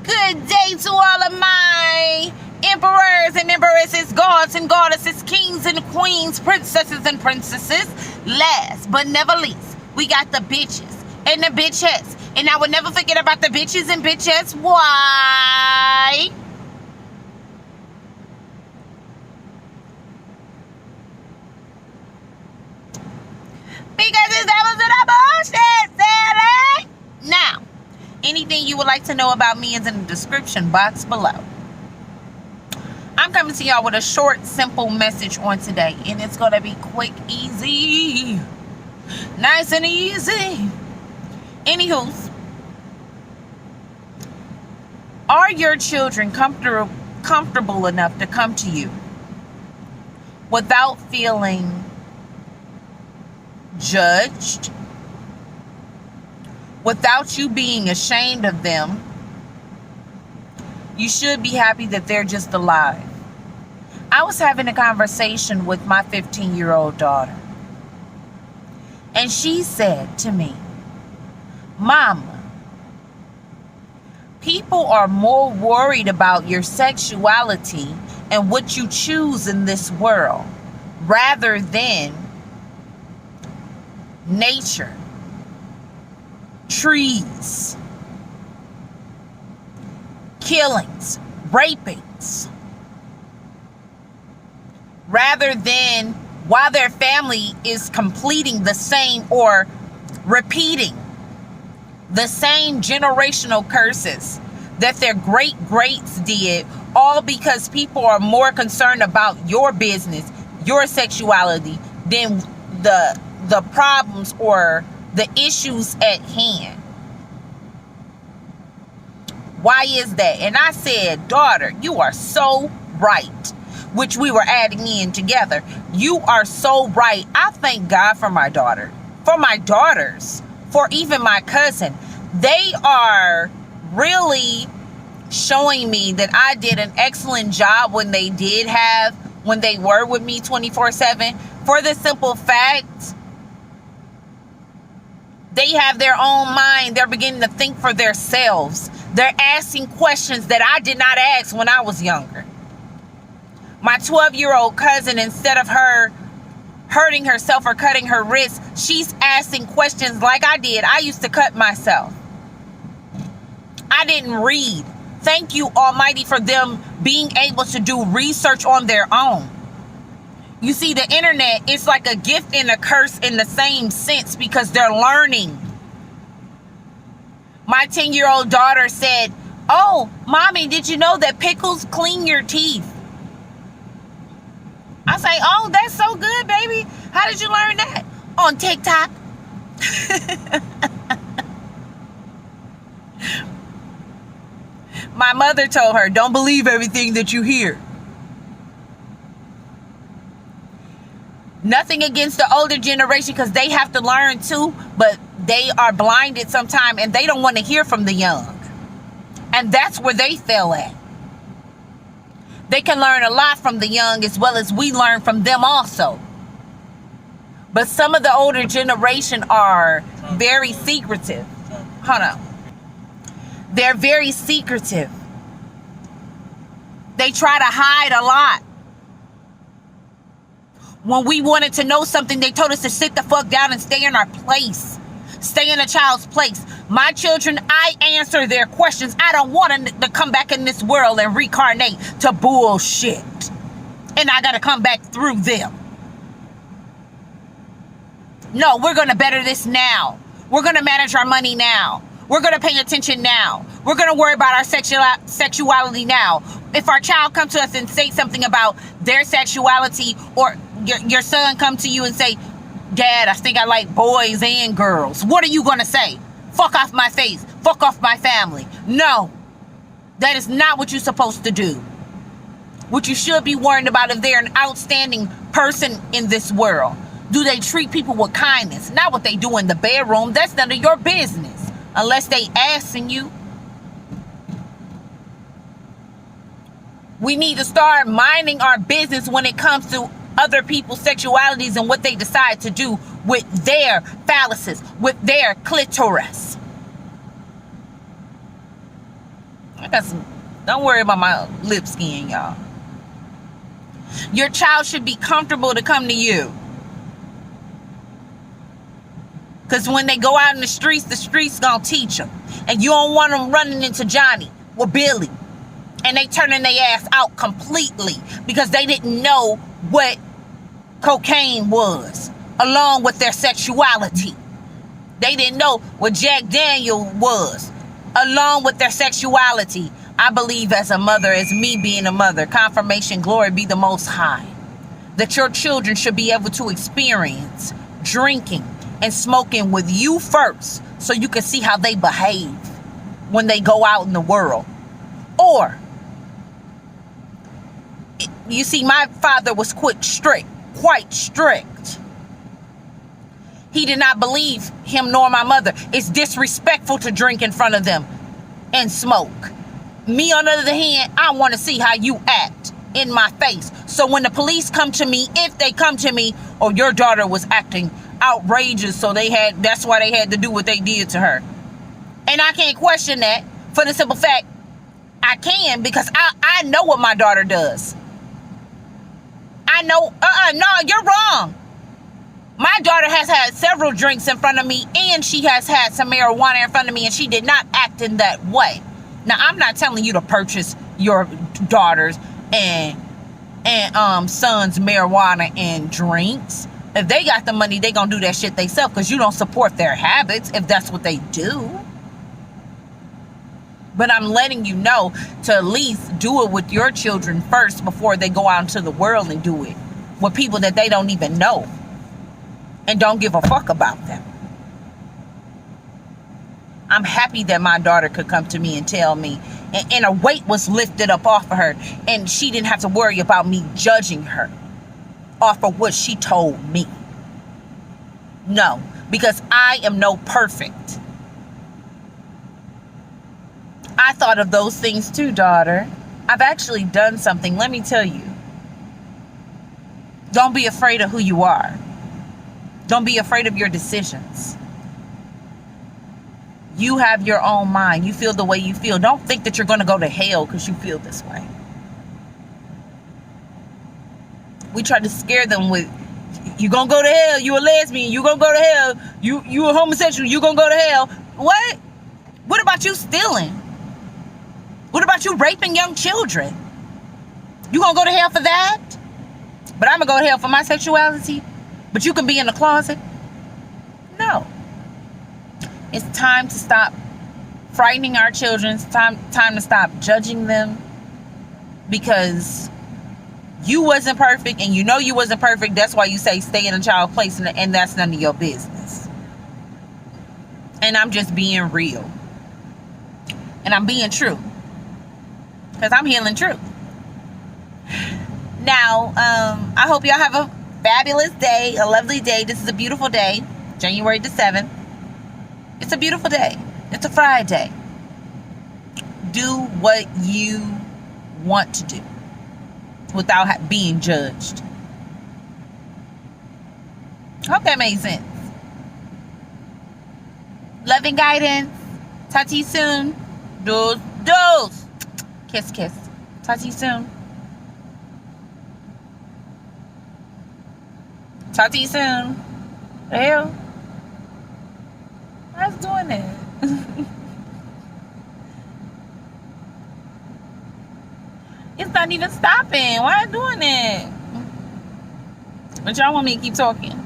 Good day to all of my emperors and empresses, gods and goddesses, kings and queens, princesses and princesses. Last but never least, we got the bitches and the bitchettes. And I will never forget about the bitches and bitchettes. Why? Because it's devils in the bullshit, Sally. Now, anything you would like to know about me is in the description box below. I'm coming to y'all with a short, simple message on today. And it's going to be quick, easy. Nice and easy. Anywho, are your children comfortable enough to come to you without feeling judged, without you being ashamed of them? You should be happy that they're just alive. I was having a conversation with my 15-year-old daughter, and she said to me, "Mama, people are more worried about your sexuality and what you choose in this world rather than nature, trees, killings, rapings, rather than while their family is completing the same or repeating the same generational curses that their greats did, all because people are more concerned about your business, your sexuality, than the problems or the issues at hand. Why is that?" And I said, "Daughter, you are so right," which we were adding in together. You are so right. I thank God for my daughter, for my daughters, for even my cousin. They are really showing me that I did an excellent job when they were with me 24/7. For the simple fact, they have their own mind. They're beginning to think for themselves. They're asking questions that I did not ask when I was younger. My 12-year-old cousin, instead of her hurting herself or cutting her wrist, she's asking questions like I did. I used to cut myself. I didn't read. Thank you, Almighty, for them being able to do research on their own. You see, the internet is like a gift and a curse in the same sense because they're learning. My 10-year-old daughter said, "Oh, Mommy, did you know that pickles clean your teeth?" I say, "Oh, that's so good, baby. How did you learn that?" "On TikTok." My mother told her, "Don't believe everything that you hear." Nothing against the older generation, because they have to learn too, but they are blinded sometimes and they don't want to hear from the young. And that's where they fail at. They can learn a lot from the young as well as we learn from them also. But some of the older generation are very secretive. Hold on. They're very secretive. They try to hide a lot. When we wanted to know something, they told us to sit the fuck down and stay in our place. Stay in a child's place. My children, I answer their questions. I don't want to come back in this world and reincarnate to bullshit. And I got to come back through them. No, we're going to better this now. We're going to manage our money now. We're going to pay attention now. We're going to worry about our sexuality now. If our child comes to us and say something about their sexuality, or your son come to you and say, "Dad, I think I like boys and girls," what are you going to say? "Fuck off my face. Fuck off my family." No, that is not what you're supposed to do. What you should be worrying about if they're an outstanding person in this world. Do they treat people with kindness? Not what they do in the bedroom. That's none of your business. Unless they asking you. We need to start minding our business when it comes to other people's sexualities and what they decide to do with their phalluses, with their clitoris. I got some. Don't worry about my lip skin, y'all. Your child should be comfortable to come to you. Because when they go out in the streets gonna teach them. And you don't want them running into Johnny or Billy. And they turning their ass out completely. Because they didn't know what cocaine was. Along with their sexuality. They didn't know what Jack Daniel was. Along with their sexuality. I believe as a mother, as me being a mother, confirmation, glory be the Most High, that your children should be able to experience drinking and smoking with you first so you can see how they behave when they go out in the world. Or, you see, my father was quite strict. He did not believe him nor my mother. It's disrespectful to drink in front of them and smoke. Me, on the other hand, I want to see how you act in my face. So when the police come to me, if they come to me, or your daughter was acting outrageous, so that's why they had to do what they did to her. And I can't question that for the simple fact I can, because I know what my daughter does. I know, no, you're wrong. My daughter has had several drinks in front of me, and she has had some marijuana in front of me, and she did not act in that way. Now, I'm not telling you to purchase your daughters and sons marijuana and drinks. If they got the money, they gonna do that shit themselves, because you don't support their habits if that's what they do. But I'm letting you know to at least do it with your children first before they go out into the world and do it with people that they don't even know and don't give a fuck about them. I'm happy that my daughter could come to me and tell me, and a weight was lifted up off of her, and she didn't have to worry about me judging her off of what she told me. No, because I am no perfect. I thought of those things too, daughter. I've actually done something. Let me tell you. Don't be afraid of who you are. Don't be afraid of your decisions. You have your own mind. You feel the way you feel. Don't think that you're going to go to hell because you feel this way. We try to scare them with, you going to go to hell. You a lesbian. You going to go to hell. You a homosexual. You going to go to hell. What? What about you stealing? What about you raping young children? You going to go to hell for that? But I'm going to go to hell for my sexuality? But you can be in the closet? No. It's time to stop frightening our children. It's time to stop judging them, because you wasn't perfect, and you know you wasn't perfect. That's why you say stay in a child's place, and that's none of your business. And I'm just being real. And I'm being true. Because I'm healing truth. Now, I hope y'all have a fabulous day, a lovely day. This is a beautiful day, January the 7th. It's a beautiful day. It's a Friday. Do what you want to do without being judged. I hope that made sense. Love and guidance. Talk to you soon. Dose. Kiss, kiss. Talk to you soon. Talk to you soon. The hell? I was doing that. It's not even stopping. Why are you doing that? But y'all want me to keep talking?